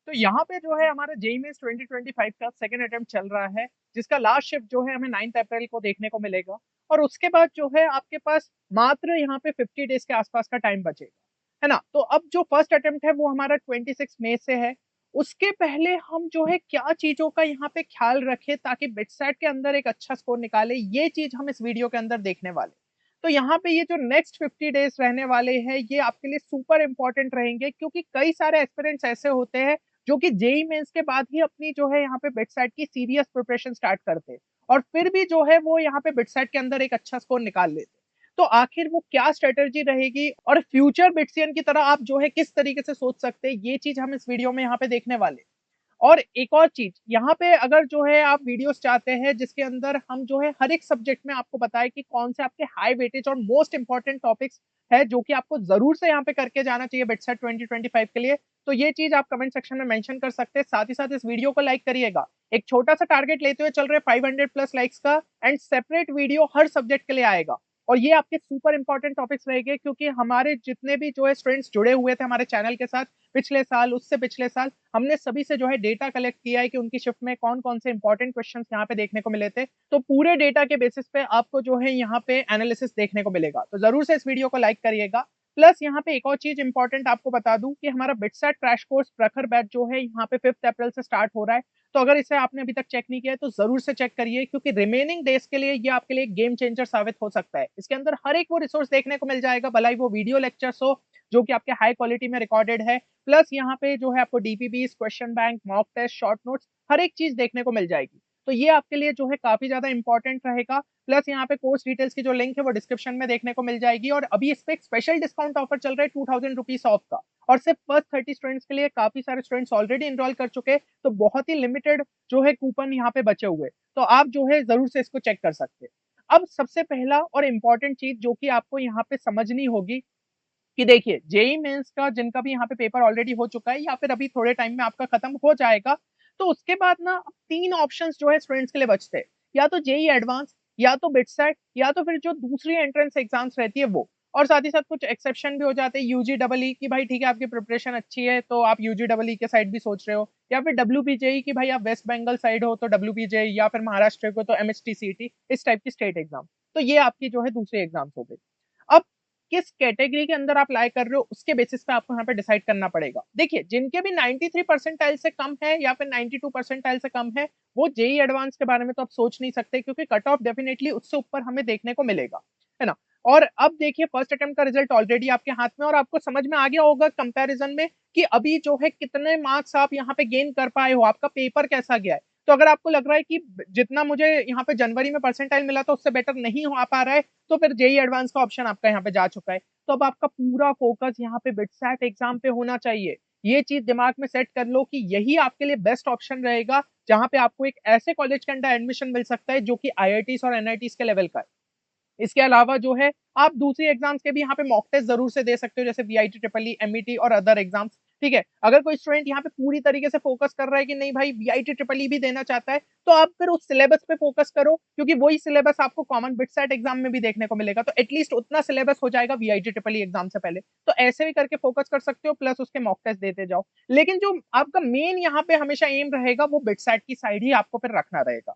तो यहाँ पे जो है हमारा जेईई मेंस 2025 का सेकंड अटेम्प्ट चल रहा है, जिसका लास्ट शिफ्ट जो है हमें 9 अप्रैल को देखने को मिलेगा। और उसके बाद जो है आपके पास मात्र यहाँ पे 50 डेज के आसपास का टाइम बचेगा, है ना। तो अब जो फर्स्ट अटेम्प्ट है वो हमारा 26 मई से है। उसके पहले हम जो है क्या चीजों का यहाँ पे ख्याल रखें ताकि बिटसेट के अंदर एक अच्छा स्कोर निकाले, ये चीज हम इस वीडियो के अंदर देखने वाले। तो यहाँ पे ये जो नेक्स्ट 50 डेज रहने वाले हैं ये आपके लिए सुपर इंपॉर्टेंट रहेंगे, क्योंकि कई सारे एस्पिरेंट्स ऐसे होते हैं जो कि जेई मेंस के बाद ही अपनी जो है यहाँ पे बिटसेट की सीरियस प्रिपरेशन स्टार्ट करते हैं, और फिर भी जो है वो यहाँ पे बिटसेट के अंदर एक अच्छा स्कोर निकाल लेते हैं। तो आखिर वो क्या स्ट्रेटेजी रहेगी और फ्यूचर बिट्सियन की तरह आप जो है किस तरीके से सोच सकते हैं, ये चीज हम इस वीडियो में यहाँ पे देखने वाले। और एक और चीज यहाँ पे, अगर जो है आप वीडियोस चाहते हैं जिसके अंदर हम जो है हर एक सब्जेक्ट में आपको बताएं कि कौन से आपके हाई वेटेज और मोस्ट इंपॉर्टेंट टॉपिक्स है जो कि आपको जरूर से यहाँ पे करके जाना चाहिए बिटसेट 2025 के लिए, तो ये चीज आप कमेंट सेक्शन में मेंशन कर सकते हैं। साथ ही साथ इस वीडियो को लाइक करिएगा, एक छोटा सा टारगेट लेते हुए चल रहे 500 प्लस लाइक्स का, and separate video her subject के लिए आएगा। और ये आपके सुपर इंपॉर्टेंट टॉपिक्स रहेंगे, क्योंकि हमारे जितने भी जो है स्टूडेंट्स जुड़े हुए थे हमारे चैनल के साथ पिछले साल, उससे पिछले साल, हमने सभी से जो है डेटा कलेक्ट किया है कि उनकी शिफ्ट में कौन कौन से इंपॉर्टेंट क्वेश्चंस यहाँ पे देखने को मिले थे। तो पूरे डेटा के बेसिस पे आपको जो है यहाँ पे एनालिसिस देखने को मिलेगा, तो जरूर से इस वीडियो को लाइक करिएगा। प्लस यहाँ पे एक और चीज इंपॉर्टेंट आपको बता दूं कि हमारा बिटसेट क्रैश कोर्स प्रखर बैच जो है यहाँ पे 5 अप्रैल से स्टार्ट हो रहा है। तो अगर इसे आपने अभी तक चेक नहीं किया है तो जरूर से चेक करिए, क्योंकि रिमेनिंग डेज के लिए ये आपके लिए गेम चेंजर साबित हो सकता है। इसके अंदर हर एक वो रिसोर्स देखने को मिल जाएगा, भला ही वो वीडियो लेक्चर्स हो जो कि आपके हाई क्वालिटी में रिकॉर्डेड है, प्लस यहाँ पे जो है आपको DPB, question bank, mock test, short notes, हर एक चीज देखने को मिल जाएगी। तो ये आपके लिए जो है काफी ज्यादा इंपॉर्टेंट रहेगा। प्लस यहाँ पे कोर्स डिटेल्स की जो लिंक है वो डिस्क्रिप्शन में देखने को मिल जाएगी, और अभी इस पे एक स्पेशल डिस्काउंट ऑफर चल रहा है 2000 रुपीज ऑफ का, और सिर्फ फर्स्ट 30 स्टूडेंट्स के लिए। काफी सारे स्टूडेंट्स ऑलरेडी इनरोल कर चुके हैं, तो बहुत ही लिमिटेड जो है कूपन यहाँ पे बचे हुए, तो आप जो है जरूर से इसको चेक कर सकते हैं। अब सबसे पहला और इम्पॉर्टेंट चीज जो कि आपको यहाँ पे समझनी होगी कि देखिए जेई मेंस का जिनका भी यहाँ पे पेपर ऑलरेडी हो चुका है या फिर अभी थोड़े टाइम में आपका खत्म हो जाएगा, तो उसके बाद ना अब तीन ऑप्शंस जो है स्टूडेंट्स के लिए बचते हैं, या तो जेई एडवांस, या तो बिटसेट, या तो फिर जो दूसरी एंट्रेंस एग्जाम्स रहती है वो। और साथ ही साथ कुछ एक्सेप्शन भी हो जाते हैं, यूजी डबल ई की भाई ठीक है आपकी प्रिपरेशन अच्छी है तो आप यूजी डबल ई के साइड भी सोच रहे हो, या फिर डब्ल्यू पी जेई की भाई आप वेस्ट बंगाल साइड हो तो डब्ल्यू पी जेई, या फिर महाराष्ट्र को तो M H T C T, इस टाइप की स्टेट एग्जाम। तो ये आपकी जो है दूसरी एग्जाम्स हो गई। अब किस कैटेगरी के अंदर आप लाई कर रहे हो उसके बेसिस पे आपको यहाँ पे डिसाइड करना पड़ेगा। देखिए जिनके भी 93 परसेंटाइल से कम है या फिर 92 परसेंटाइल से कम है, वो जेई एडवांस के बारे में तो आप सोच नहीं सकते, क्योंकि कट ऑफ डेफिनेटली उससे ऊपर हमें देखने को मिलेगा, है ना। और अब देखिए फर्स्ट अटेम्प्ट का रिजल्ट ऑलरेडी आपके हाथ में, और आपको समझ में आ गया होगा कंपैरिजन में कि अभी जो है कितने मार्क्स आप यहाँ पे गेन कर पाए हो, आपका पेपर कैसा गया है। तो अगर आपको लग रहा है कि जितना मुझे यहाँ पे जनवरी में परसेंटाइल मिला था उससे बेटर नहीं हो पा रहा है, तो फिर जेई एडवांस का ऑप्शन आपका यहाँ पे जा चुका है। तो अब आपका पूरा फोकस यहाँ पे बिटसैट एग्जाम पे होना चाहिए। ये चीज दिमाग में सेट कर लो कि यही आपके लिए बेस्ट ऑप्शन रहेगा, जहां पे आपको एक ऐसे कॉलेज के अंदर एडमिशन मिल सकता है जो कि आईआईटीज और एनआईटीज के लेवल का है। इसके अलावा जो है आप दूसरी एग्जाम्स के भी यहाँ पे मॉक टेस्ट जरूर से दे सकते हो, जैसे वीआईटी, ट्रिपल ई, एमईटी और अदर एग्जाम्स। ठीक है, अगर कोई स्टूडेंट यहाँ पे पूरी तरीके से फोकस कर रहा है कि नहीं भाई वीआईटी ट्रिपल ई भी देना चाहता है, तो आप फिर उस सिलेबस पे फोकस करो, क्योंकि वही सिलेबस आपको कॉमन बिटसेट एग्जाम में भी देखने को मिलेगा, तो एटलीस्ट उतना सिलेबस हो जाएगा वीआईटी ट्रिपल ई एग्जाम से पहले। तो ऐसे भी करके फोकस कर सकते हो, प्लस उसके मॉक टेस्ट देते जाओ। लेकिन जो आपका मेन यहाँ पे हमेशा एम रहेगा वो बिटसेट की साइड ही आपको फिर रखना रहेगा।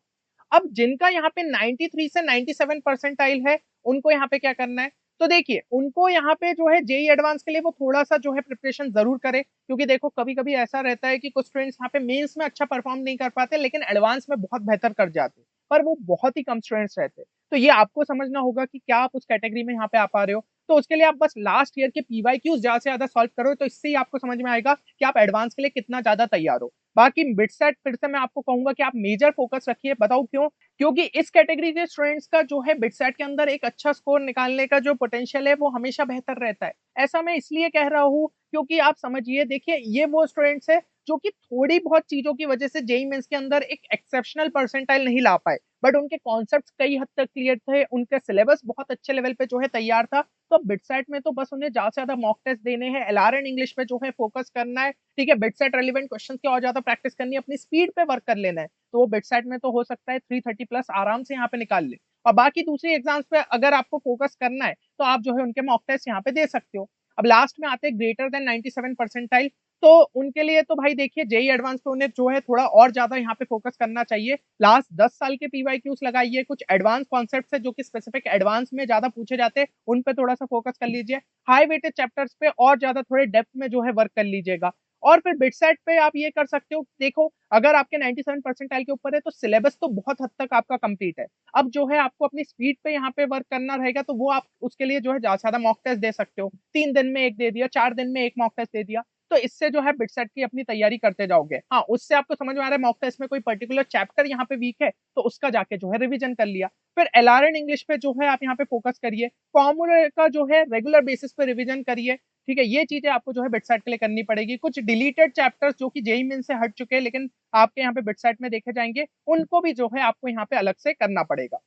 अब जिनका यहाँ पे 93 से 97 परसेंटाइल है, उनको यहाँ पे क्या करना है, तो देखिए उनको यहाँ पे जो है जेई एडवांस के लिए वो थोड़ा सा जो है प्रिपरेशन जरूर करे, क्योंकि देखो कभी कभी ऐसा रहता है कि कुछ स्टूडेंट्स यहाँ पे मेंस में अच्छा परफॉर्म नहीं कर पाते लेकिन एडवांस में बहुत बेहतर कर जाते, पर वो बहुत ही कम स्टूडेंट्स रहते। तो ये आपको समझना होगा कि क्या आप उस कैटेगरी में यहाँ पे आ पा रहे हो। तो उसके लिए आप बस लास्ट ईयर के पीवाई क्यूज ज्यादा से ज्यादा सॉल्व करो, तो इससे ही आपको समझ में आएगा कि आप एडवांस के लिए कितना ज्यादा तैयार हो। बाकी बिटसेट फिर से मैं आपको कहूंगा कि आप मेजर फोकस रखिए, बताओ क्यों, क्योंकि इस कैटेगरी के स्टूडेंट्स का जो है बिटसेट के अंदर एक अच्छा स्कोर निकालने का जो पोटेंशियल है वो हमेशा बेहतर रहता है। ऐसा मैं इसलिए कह रहा हूँ क्योंकि आप समझिए, देखिए ये वो स्टूडेंट्स है जो कि थोड़ी बहुत चीजों की वजह से जेई मेंस के अंदर एक एक्सेप्शनल परसेंटाइल नहीं ला पाए, बट उनके कॉन्सेप्ट कई हद तक क्लियर थे, उनका सिलेबस बहुत अच्छे लेवल पे जो है तैयार था। तो बिटसेट में तो बस उन्हें ज्यादा से ज्यादा मॉक टेस्ट देने हैं, एलआर एंड इंग्लिश पे जो है फोकस करना है। ठीक है, बिटसेट रेलिवेंट क्वेश्चंस की और ज्यादा प्रैक्टिस करनी है, अपनी स्पीड पे वर्क कर लेना है, तो वो बिटसेट में तो हो सकता है 330 प्लस आराम से यहाँ पे निकाल ले। और बाकी दूसरी एग्जाम्स पे अगर आपको फोकस करना है तो आप जो है उनके मॉक टेस्ट यहाँ पे दे सकते हो। अब लास्ट में आते हैं ग्रेटर देन 97 परसेंटाइल। तो उनके लिए तो भाई देखिए जेईई एडवांस पे उन्हें जो है थोड़ा और ज्यादा यहाँ पे फोकस करना चाहिए। लास्ट 10 साल के पीवाईक्यूज लगाइए, कुछ एडवांस कॉन्सेप्ट है जो कि स्पेसिफिक एडवांस में ज्यादा पूछे जाते हैं, उन पे थोड़ा सा फोकस कर लीजिए। हाई वेटेड चैप्टर्स पे और ज्यादा थोड़े डेप्थ में जो है वर्क कर लीजिएगा। और फिर बिटसेट पे आप ये कर सकते हो, देखो अगर आपके 97 परसेंटाइल के ऊपर है तो सिलेबस तो बहुत हद तक आपका कंप्लीट है। अब जो है आपको अपनी स्पीड पे यहाँ पे वर्क करना रहेगा, तो वो आप उसके लिए जो है ज्यादा से ज्यादा मॉक टेस्ट दे सकते हो। 3 दिन में एक दे दिया, 4 दिन में एक मॉक टेस्ट दे दिया, तो इससे जो है बिटसेट की अपनी तैयारी करते जाओगे। हाँ, उससे आपको समझ में आ रहा है मॉक टेस्ट में कोई पर्टिकुलर चैप्टर यहाँ पे वीक है, तो उसका जाके जो है रिवीजन कर लिया। फिर एलआरएन इंग्लिश पे जो है आप यहाँ पे फोकस करिए, फॉर्मूले का जो है रेगुलर बेसिस पे रिवीजन करिए। ठीक है, ये चीजें आपको जो है बिटसेट के लिए करनी पड़ेगी। कुछ डिलीटेड चैप्टर्स जो कि जेईई मेन से हट चुके हैं लेकिन आपके यहाँ पे बिटसेट में देखे जाएंगे, उनको भी जो है आपको यहाँ पे अलग से करना पड़ेगा।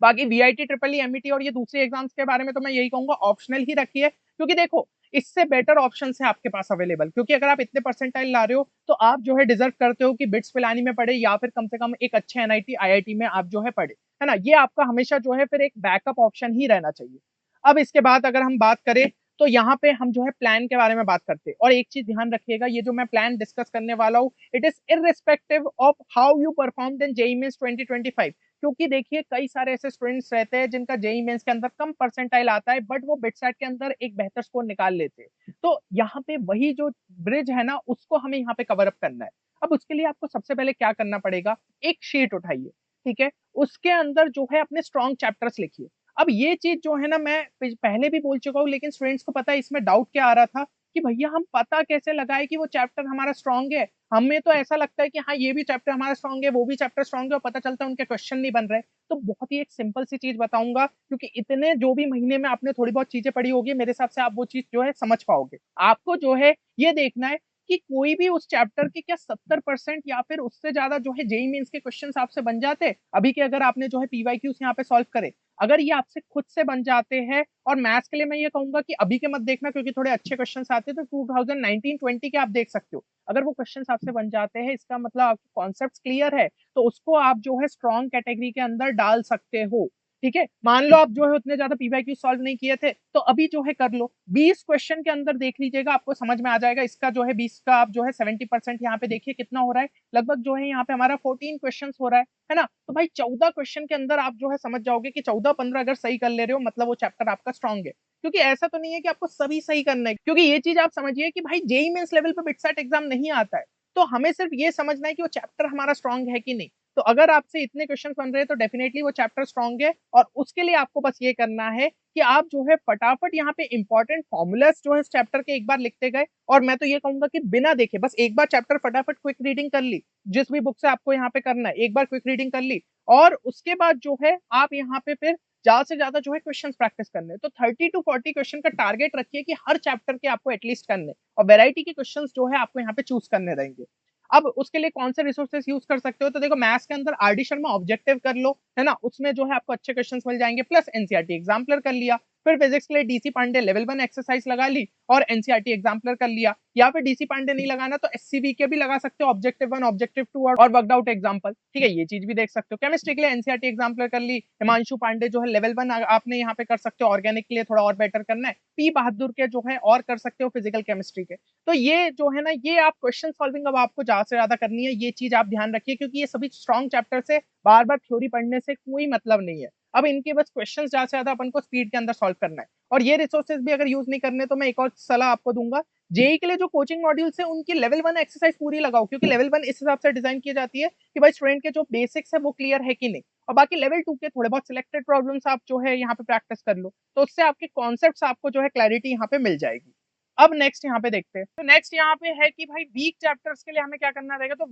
बाकी वीआईटी ट्रिपल ई एमईटी और ये दूसरे एग्जाम्स के बारे में तो मैं यही कहूंगा ऑप्शनल ही रखिए, क्योंकि देखो इससे बेटर ऑप्शन है आपके पास अवेलेबल। क्योंकि अगर आप इतने परसेंटाइल ला रहे हो तो आप जो है डिजर्व करते हो कि बिट्स पिलानी में पढ़े, या फिर कम से कम एक अच्छे एनआईटी आईआईटी में आप जो है पढ़े, है ना। ये आपका हमेशा जो है फिर एक बैकअप ऑप्शन ही रहना चाहिए। अब इसके बाद अगर हम बात करें तो यहाँ पे हम जो है प्लान के बारे में बात करते हैं। और एक चीज ध्यान रखिएगा, ये जो मैं प्लान डिस्कस करने वाला हूँ, it is irrespective of how you performed in JEE Mains 2025। क्योंकि देखिए कई सारे ऐसे स्टूडेंट्स रहते हैं जिनका जेईई मेंस के अंदर कम परसेंटाइल आता है, बट वो बिटसेट के अंदर एक बेहतर स्कोर निकाल लेते हैं। तो यहाँ पे वही जो ब्रिज है ना, उसको हमें यहाँ पे कवर अप करना है। अब उसके लिए आपको सबसे पहले क्या करना पड़ेगा, एक शीट उठाइए, ठीक है, उसके अंदर जो है अपने स्ट्रॉन्ग चैप्टर्स लिखिए। अब ये चीज जो है ना, मैं पहले भी बोल चुका हूँ, लेकिन स्टूडेंट्स को पता है इसमें डाउट क्या आ रहा था कि भैया हम पता कैसे लगाए कि वो चैप्टर हमारा स्ट्रॉन्ग है। हमें तो ऐसा लगता है कि हाँ ये भी चैप्टर हमारा स्ट्रॉन्ग है, वो भी चैप्टर स्ट्रॉन्ग है, और पता चलता है उनके क्वेश्चन नहीं बन रहे। तो बहुत ही एक सिंपल सी चीज बताऊंगा, क्योंकि इतने जो भी महीने में आपने थोड़ी बहुत चीजें पढ़ी होगी, मेरे हिसाब से आप वो चीज जो है समझ पाओगे। आपको जो है ये देखना है कि कोई भी उस चैप्टर के क्या 70% या फिर उससे ज्यादा जो है जेईई मेंस के क्वेश्चंस आपसे बन जाते अभी के, अगर आपने जो है पीवाईक्यूज यहाँ पे सॉल्व करे, अगर ये आपसे खुद से बन जाते हैं। और मैथ्स के लिए मैं ये कहूंगा कि अभी के मत देखना, क्योंकि थोड़े अच्छे क्वेश्चंस आते हैं, तो 2019-20 के आप देख सकते हो। अगर वो क्वेश्चंस आपसे बन जाते हैं, इसका मतलब आपके कॉन्सेप्ट्स क्लियर है, तो उसको आप जो है स्ट्रॉन्ग कैटेगरी के अंदर डाल सकते हो। ठीक है, मान लो आप जो है उतने ज्यादा पीवाईक्यू सॉल्व नहीं किए थे, तो अभी जो है कर लो, 20 क्वेश्चन के अंदर देख लीजिएगा, आपको समझ में आ जाएगा। इसका जो है 20 का आप जो है 70% यहाँ पे देखिए कितना हो रहा है, लगभग जो है यहाँ पे हमारा 14 क्वेश्चन हो रहा है ना। तो भाई 14 क्वेश्चन के अंदर आप जो है समझ जाओगे कि 14-15 अगर सही कर ले रहे हो, मतलब वो चैप्टर आपका स्ट्रॉन्ग है। क्योंकि ऐसा तो नहीं है कि आपको सभी सही करना है, क्योंकि ये चीज आप समझिए कि भाई जेईई मेंस लेवल पे बिटसेट एग्जाम नहीं आता है, तो हमें सिर्फ ये समझना है कि वो चैप्टर हमारा स्ट्रॉन्ग है कि नहीं। तो अगर आपसे इतने क्वेश्चन बन रहे हैं तो डेफिनेटली वो चैप्टर स्ट्रॉन्ग है, और उसके लिए आपको बस ये करना है कि आप जो है फटाफट यहाँ पे इंपॉर्टेंट फॉर्मूलाज जो है इस चैप्टर के एक बार लिखते गए। और मैं तो ये कहूंगा कि बिना देखे बस एक बार चैप्टर फटाफट क्विक रीडिंग कर ली, जिस भी बुक से आपको यहाँ पे करना है एक बार क्विक रीडिंग कर ली, और उसके बाद जो है आप यहाँ पे फिर ज्यादा से ज्यादा जो है क्वेश्चंस प्रैक्टिस करने। तो 30 to 40 क्वेश्चन का टारगेट रखिए कि हर चैप्टर के आपको एटलीस्ट करने, और वेराइटी के क्वेश्चंस जो है आपको यहाँ पे चूज करने रहेंगे। अब उसके लिए कौन से रिसोर्सेज यूज कर सकते हो, तो देखो मैथ्स के अंदर आरडी शर्मा ऑब्जेक्टिव कर लो, है ना, उसमें जो है आपको अच्छे क्वेश्चंस मिल जाएंगे, प्लस एनसीईआरटी एग्जाम्पलर कर लिया। फिर फिजिक्स के लिए डीसी पांडे लेवल 1 एक्सरसाइज लगा ली और एनसीईआरटी एग्जाम्पलर कर लिया, या फिर डीसी पांडे नहीं लगाना तो एससीबी के भी लगा सकते हो, ऑब्जेक्टिव 1 ऑब्जेक्टिव 2 और वर्कड आउट एग्जाम्पल। ठीक है, ये चीज भी देख सकते हो। केमिस्ट्री के लिए एनसीईआरटी एग्जाम्पलर कर ली, हिमांशु पांडे जो है लेवल 1 आपने यहाँ पे कर सकते हो, ऑर्गेनिक के लिए थोड़ा और बेटर करना है, पी बहादुर के जो है और कर सकते हो फिजिकल केमिस्ट्री के। तो ये जो है ना, ये आप क्वेश्चन सॉल्विंग अब आपको ज्यादा से ज्यादा करनी है, ये चीज आप ध्यान रखिए, क्योंकि ये सभी स्ट्रॉन्ग चैप्टर से बार बार थ्योरी पढ़ने से कोई मतलब नहीं है। अब इनके बस क्वेश्चन ज्यादा से ज्यादा अपन को स्पीड के अंदर सॉल्व करना है। और ये रिसोर्सेज भी अगर यूज नहीं करने तो मैं एक और सलाह आपको दूंगा, जेई के लिए जो कोचिंग मॉड्यूल्स है उनकी लेवल 1 एक्सरसाइज पूरी लगाओ, क्योंकि लेवल 1 इस हिसाब से डिजाइन की जाती है कि भाई स्टूडेंट के जो बेसिक्स है वो क्लियर है कि नहीं, और बाकी लेवल 2 के थोड़े बहुत सिलेक्टेड प्रॉब्लम्स आप जो है यहाँ पे प्रैक्टिस कर लो, तो उससे आपके कॉन्सेप्ट्स आपको जो है क्लैरिटी यहाँ पे मिल जाएगी। अब नेक्स्ट यहाँ पे देखते हैं, तो नेक्स्ट यहाँ पे है कि भाई वीक चैप्टर्स के लिए हमें क्या करना रहेगा। तो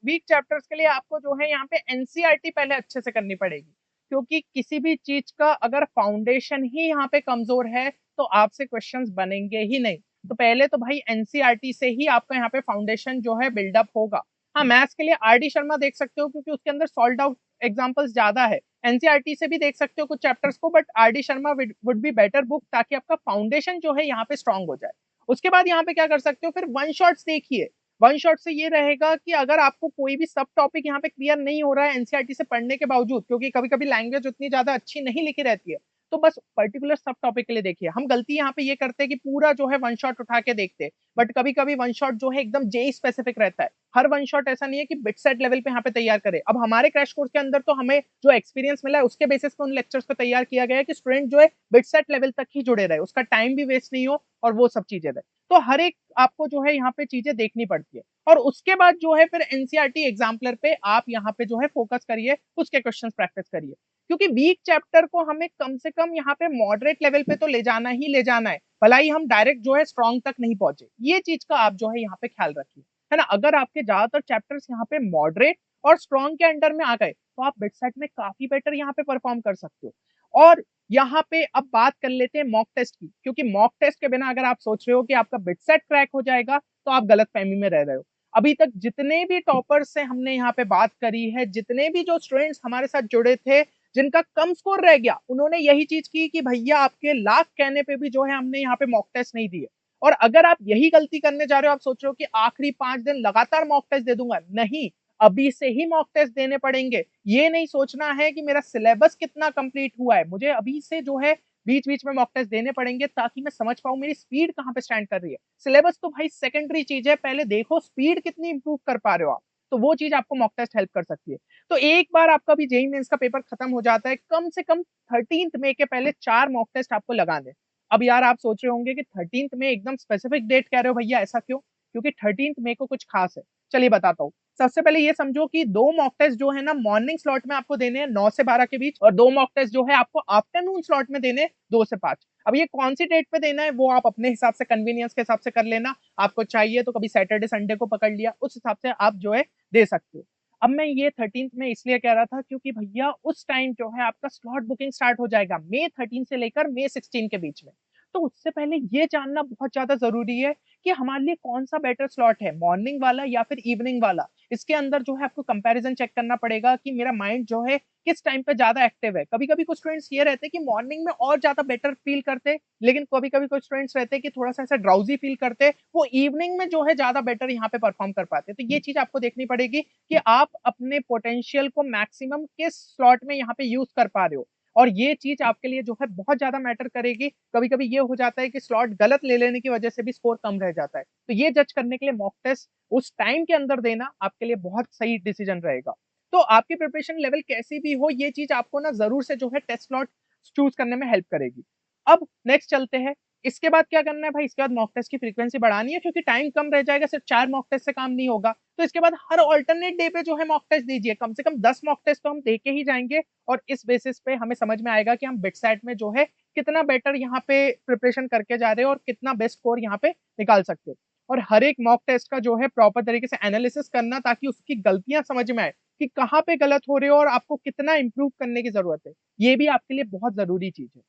वीक चैप्टर्स के लिए आपको जो है यहाँ पे एनसीईआरटी पहले अच्छे से करनी पड़ेगी, क्योंकि किसी भी चीज का अगर फाउंडेशन ही यहाँ पे कमजोर है तो आपसे क्वेश्चंस बनेंगे ही नहीं। तो पहले तो भाई एनसीईआरटी से ही आपका यहाँ पे फाउंडेशन जो है बिल्डअप होगा। हाँ, मैथ्स के लिए आरडी शर्मा देख सकते हो, क्योंकि उसके अंदर सॉल्व आउट एग्जाम्पल्स ज्यादा है। एनसीईआरटी से भी देख सकते हो कुछ चैप्टर्स को, but RD Sharma would be better book, ताकि आपका फाउंडेशन जो है यहाँ पे स्ट्रांग हो जाए। उसके बाद यहाँ पे क्या कर सकते हो, फिर वन शॉट्स देखिए। वन शॉट से ये रहेगा कि अगर आपको कोई भी सब टॉपिक यहाँ पे क्लियर नहीं हो रहा है एनसीईआरटी से पढ़ने के बावजूद, क्योंकि कभी कभी लैंग्वेज उतनी ज्यादा अच्छी नहीं लिखी रहती है, तो बस पर्टिकुलर सब टॉपिक के लिए देखिए। हम गलती यहाँ पे ये करते हैं कि पूरा जो है वन शॉट उठा के देखते हैं, बट कभी-कभी वन शॉट जो है एकदम जेईई स्पेसिफिक रहता है। हर वन शॉट ऐसा नहीं है कि बिट सेट लेवल पे यहाँ पे तैयार करे। अब हमारे क्रैश कोर्स के अंदर तो हमें जो एक्सपीरियंस मिला है उसके बेसिस पे उन लेक्चर्स को तैयार किया गया है कि स्टूडेंट जो है बिट सेट लेवल तक ही जुड़े रहे, उसका टाइम भी वेस्ट नहीं हो और वो सब चीजें रहे। तो हर एक आपको जो है यहाँ पे चीजें देखनी पड़ती है, और उसके बाद जो है फिर एनसीईआरटी एग्जाम्पलर पे आप यहाँ पे जो है फोकस करिए, उसके क्वेश्चंस प्रैक्टिस करिए, क्योंकि वीक चैप्टर को हमें कम से कम यहाँ पे मॉडरेट लेवल पे तो ले जाना ही ले जाना है, भला ही हम डायरेक्ट जो है स्ट्रॉन्ग तक नहीं पहुंचे। ये चीज का आप जो है यहाँ पे ख्याल रखिए, है ना। अगर आपके ज्यादातर चैप्टर्स यहाँ पे मॉडरेट और स्ट्रॉन्ग के अंडर में आ गए तो आप बिटसेट में काफी बेटर यहाँ पे परफॉर्म कर सकते हो। और यहाँ पे अब बात कर लेते हैं मॉक टेस्ट की, क्योंकि मॉक टेस्ट के बिना अगर आप सोच रहे हो कि आपका बिटसेट क्रैक हो जाएगा तो आप गलत फहमी में रह रहे हो। अभी तक जितने भी टॉपर्स से हमने यहाँ पे बात करी है, जितने भी जो स्टूडेंट्स हमारे साथ जुड़े थे जिनका कम स्कोर रह गया, उन्होंने यही चीज की कि भैया आपके लाख कहने पे भी जो है हमने यहाँ पे मॉक टेस्ट नहीं दिए। और अगर आप यही गलती करने जा रहे हो, आप सोच रहे हो कि आखिरी 5 दिन लगातार मॉक टेस्ट दे दूंगा, नहीं, अभी से ही मॉक टेस्ट देने पड़ेंगे। ये नहीं सोचना है कि मेरा सिलेबस कितना कंप्लीट हुआ है, मुझे अभी से जो है बीच बीच में मॉक टेस्ट देने पड़ेंगे ताकि मैं समझ पाऊं मेरी स्पीड कहां पे स्टैंड कर रही है। सिलेबस तो भाई सेकेंडरी चीज है, पहले देखो स्पीड कितनी इंप्रूव कर पा रहे हो आप, तो वो चीज आपको मॉक टेस्ट हेल्प कर सकती है। तो एक बार आपका भी जेईई मेंस का पेपर खत्म हो जाता है, कम से कम 13 मई के पहले 4 मॉक टेस्ट आपको लगाने। अब यार आप सोच रहे होंगे कि 13 मई एकदम स्पेसिफिक डेट कह रहे हो भैया, ऐसा क्यों? क्योंकि 13 मई को कुछ खास है। चलिए बताता हूँ। सबसे पहले ये समझो कि 2 मॉक टेस्ट जो है ना मॉर्निंग स्लॉट में आपको देने हैं 9 से 12 के बीच, और 2 मॉक टेस्ट जो है आपको आफ्टरनून स्लॉट में देने 2 से 5। अब ये कौन सी डेट पे देना है वो आप अपने हिसाब से कन्वीनियंस के हिसाब से कर लेना। आपको चाहिए तो कभी सैटरडे संडे को पकड़ लिया, उस हिसाब से आप जो है दे सकते हो। अब मैं ये 13 में इसलिए कह रहा था क्योंकि भैया उस टाइम जो है आपका स्लॉट बुकिंग स्टार्ट हो जाएगा May 13 से लेकर May 16 के बीच में। तो उससे पहले ये जानना बहुत ज्यादा जरूरी है कि हमारे लिए कौन सा बेटर स्लॉट है, मॉर्निंग वाला या फिर इवनिंग वाला। इसके अंदर जो है आपको कंपैरिजन चेक करना पड़ेगा कि मेरा माइंड जो है किस टाइम पे ज्यादा एक्टिव है। कभी कभी कुछ स्टूडेंट्स ये रहते हैं कि मॉर्निंग में और ज्यादा बेटर फील करते, लेकिन कभी कभी कुछ स्टूडेंट्स रहते हैं कि थोड़ा सा ऐसा ड्राउजी फील करते, वो इवनिंग में जो है ज्यादा बेटर यहाँ पे परफॉर्म कर पाते। तो ये चीज आपको देखनी पड़ेगी कि आप अपने पोटेंशियल को मैक्सिमम किस स्लॉट में यहाँ पे यूज कर पा रहे हो, और ये चीज आपके लिए जो है बहुत ज्यादा मैटर करेगी। कभी कभी ये हो जाता है कि स्लॉट गलत ले लेने की वजह से भी स्कोर कम रह जाता है, तो ये जज करने के लिए मॉक टेस्ट उस टाइम के अंदर देना आपके लिए बहुत सही डिसीजन रहेगा। तो आपकी प्रिपरेशन लेवल कैसी भी हो, ये चीज आपको ना जरूर से जो है टेस्ट स्लॉट चूज करने में हेल्प करेगी। अब नेक्स्ट चलते हैं। इसके बाद क्या करना है भाई, इसके बाद मॉक टेस्ट की फ्रीक्वेंसी बढ़ानी है, क्योंकि टाइम कम रह जाएगा, सिर्फ 4 मॉक टेस्ट से काम नहीं होगा। तो इसके बाद हर ऑल्टरनेट डे पे जो है मॉक टेस्ट दीजिए, कम से कम 10 मॉक टेस्ट तो हम दे के ही जाएंगे, और इस बेसिस पे हमें समझ में आएगा कि हम बिटसेट में जो है कितना बेटर यहाँ पे प्रिपरेशन करके जा रहे हैं और कितना बेस्ट स्कोर यहाँ पे निकाल सकते हैं। और हर एक मॉक टेस्ट का जो है प्रॉपर तरीके से एनालिसिस करना, ताकि उसकी गलतियां समझ में आए कि कहाँ पे गलत हो रहे हो और आपको कितना इंप्रूव करने की जरूरत है। ये भी आपके लिए बहुत जरूरी चीज है।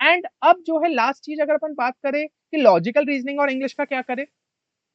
एंड अब जो है लास्ट चीज अगर अपन बात करें कि लॉजिकल रीजनिंग और इंग्लिश का क्या करें,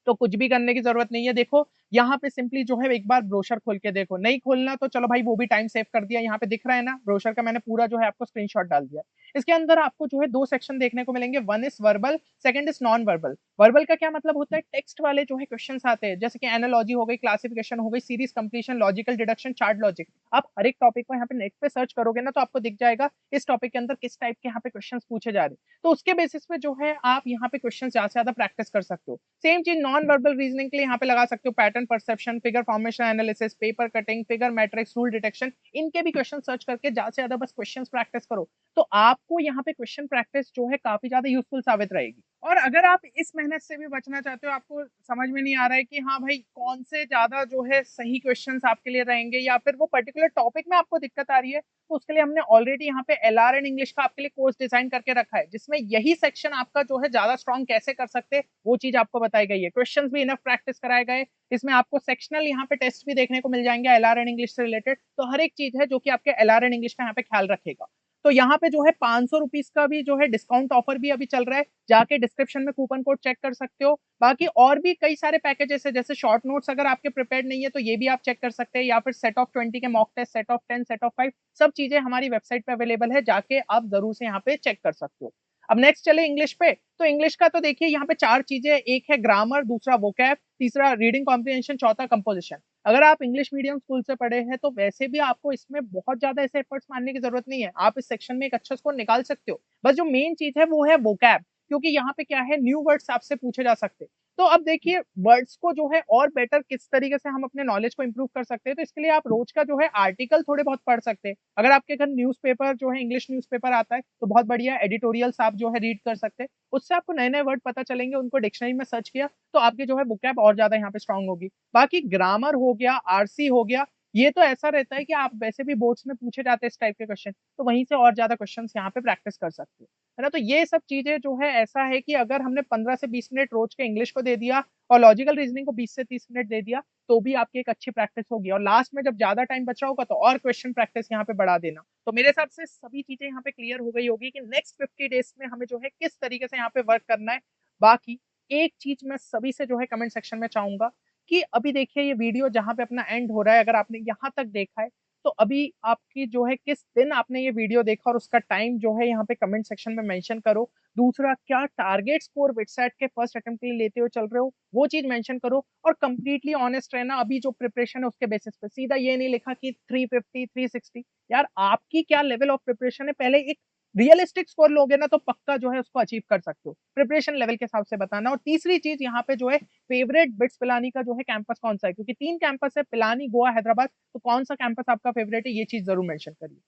तो कुछ भी करने की जरूरत नहीं है। देखो यहाँ पे सिंपली जो है एक बार ब्रोशर खोल के देखो, नहीं खोलना तो चलो भाई वो भी टाइम सेव कर दिया। यहाँ पे दिख रहा है ना ब्रोशर का, मैंने पूरा जो है आपको स्क्रीनशॉट डाल दिया। इसके अंदर आपको जो है 2 सेक्शन देखने को मिलेंगे, one is verbal, second is non verbal. Verbal का क्या मतलब होता है, टेक्स्ट वाले जो है क्वेश्चंस आते हैं, जैसे कि एनालॉजी हो गई, क्लासिफिकेशन हो गई, series completion, logical deduction, chart logic. आप हर एक टॉपिक को यहाँ पे नेट पे सर्च करोगे ना तो आपको दिख जाएगा इस टॉपिक के अंदर किस टाइप के यहाँ पे क्वेश्चंस पूछे जा रहे हैं, तो उसके बेसिस पे जो है आप यहाँ पे क्वेश्चंस ज्यादा से ज्यादा प्रैक्टिस कर सकते हो। सेम चीज नॉन वर्बल रीजनिंग के लिए यहाँ पे लगा सकते हो, pattern perception, figure formation analysis, paper cutting, figure matrix, rule detection, इनके भी क्वेश्चन सर्च करके ज्यादा से ज्यादा बस क्वेश्चन प्रैक्टिस करो। तो आपको यहाँ पे क्वेश्चन प्रैक्टिस जो है काफी ज्यादा यूजफुल साबित रहेगी। और अगर आप इस मेहनत से भी बचना चाहते हो, आपको समझ में नहीं आ रहा है कि हाँ भाई कौन से ज्यादा जो है सही क्वेश्चंस आपके लिए रहेंगे, या फिर वो पर्टिकुलर टॉपिक में आपको दिक्कत आ रही है, तो उसके लिए हमने ऑलरेडी यहाँ पे एलआर एंड इंग्लिश का आपके लिए कोर्स डिजाइन करके रखा है, जिसमें यही सेक्शन आपका जो है ज्यादा स्ट्रॉन्ग कैसे कर सकते हैं वो चीज आपको बताई गई है। क्वेश्चंस भी इनफ प्रैक्टिस कराए गए, इसमें आपको सेक्शनल यहाँ पे टेस्ट भी देखने को मिल जाएंगे एलआर एंड इंग्लिश से रिलेटेड। तो हर एक चीज है जो कि आपके एलआर एंड इंग्लिश का यहाँ पे ख्याल रखेगा। तो यहाँ पे जो है 500 रुपीज का भी जो है डिस्काउंट ऑफर भी अभी चल रहा है, जाके डिस्क्रिप्शन में कूपन कोड चेक कर सकते हो। बाकी और भी कई सारे पैकेजेस है, जैसे शॉर्ट नोट्स अगर आपके प्रिपेयर नहीं है तो ये भी आप चेक कर सकते हैं, या फिर सेट ऑफ 20 के mock test, set of 10, set of 5, सब चीजें हमारी वेबसाइट पे अवेलेबल है, जाके आप जरूर से यहाँ पे चेक कर सकते हो। अब नेक्स्ट चले इंग्लिश पे। तो इंग्लिश का तो देखिए यहाँ पे 4 चीजें, एक है ग्रामर, दूसरा वोकैब, तीसरा रीडिंग कॉम्प्रिहेंशन, चौथा कंपोजिशन। अगर आप इंग्लिश मीडियम स्कूल से पढ़े हैं तो वैसे भी आपको इसमें बहुत ज़्यादा ऐसे एफर्ट्स मारने की ज़रूरत नहीं है। आप इस सेक्शन में एक अच्छा स्कोर निकाल सकते हो। बस जो मेन चीज़ है वो है वोकैब, क्योंकि यहाँ पे क्या है, न्यू वर्ड्स आपसे पूछे जा सकते हैं। तो अब देखिए वर्ड्स को जो है और बेटर किस तरीके से हम अपने नॉलेज को इंप्रूव कर सकते हैं, तो इसके लिए आप रोज का जो है आर्टिकल थोड़े बहुत पढ़ सकते हैं। अगर आपके घर न्यूज़पेपर जो है इंग्लिश न्यूज़पेपर आता है तो बहुत बढ़िया, एडिटोरियल्स आप जो है रीड कर सकते हैं। उससे आपको नए-नए वर्ड पता चलेंगे, उनको डिक्शनरी में सर्च किया तो आपकी जो है वोकैब और ज़्यादा यहाँ पे स्ट्रॉन्ग होगी। बाकी ग्रामर हो गया, आरसी हो गया, ये तो ऐसा रहता है कि आप वैसे भी बोर्ड्स में पूछे जाते हैं इस टाइप के क्वेश्चन, तो वहीं से और ज़्यादा क्वेश्चन्स यहाँ पे प्रैक्टिस कर सकते हो। है ना? तो ये सब चीज़ें जो है ऐसा है कि अगर हमने 15 से 20 मिनट रोज के इंग्लिश को दे दिया और लॉजिकल रीजनिंग को 20 से 30 मिनट दे दिया, तो भी आपकी एक अच्छी प्रैक्टिस होगी और लास्ट में जब ज़्यादा टाइम बचा होगा तो और क्वेश्चन प्रैक्टिस यहाँ पे बढ़ा देना। तो मेरे हिसाब से सभी चीज़ें यहाँ पे क्लियर हो गई होगी कि नेक्स्ट 50 डेज़ में हमें जो है किस तरीके से यहाँ पे वर्क करना है। बाकी एक चीज़ मैं सभी से जो है कमेंट सेक्शन में चाहूँगा कि अभी देखिए ये वीडियो जहाँ पे अपना एंड हो रहा है, अगर आपने यहाँ तक देखा है, तो अभी आपकी जो है किस दिन आपने ये वीडियो देखा और उसका टाइम जो है यहाँ पे कमेंट सेक्शन में मेंशन करो। दूसरा, क्या टारगेट स्कोर बिटसेट के फर्स्ट अटेम्प्ट के लिए लेते हुए चल रहे हो, वो चीज़ मेंशन करो और कंप्लीटली ऑनेस्ट रहना अभी जो प्रिपरेशन है उसके बेसिस पे। सीधा ये नहीं लिखा कि 350, 360। यार आपकी क्या लेवल ऑफ प्रिपरेशन है, पहले एक रियलिस्टिक स्कोर लोगे ना तो पक्का जो है उसको अचीव कर सकते हो। प्रिपरेशन लेवल के हिसाब से बताना। और तीसरी चीज़ यहाँ पे जो है फेवरेट बिट्स पिलानी का जो है कैंपस कौन-सा है? क्योंकि 3 कैंपस है, पिलानी, गोवा, हैदराबाद, तो कौन-सा कैंपस आपका फेवरेट है, ये चीज़ ज़रूर मेंशन करिए।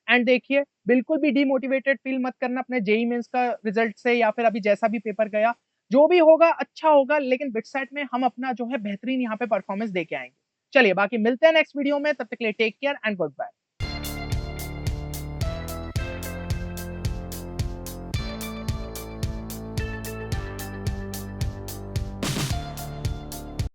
एंड देखिए, बिल्कुल भी डिमोटिवेटेड फील मत करना अपने जेईई मेंस का रिजल्ट से या फिर अभी जैसा भी पेपर गया। जो भी होगा अच्छा होगा, लेकिन बिटसेट में हम अपना जो है बेहतरीन यहाँ पे परफॉर्मेंस दे के आएँगे। चलिए बाकी मिलते हैं नेक्स्ट वीडियो में, तब तक के लिए take care and good bye.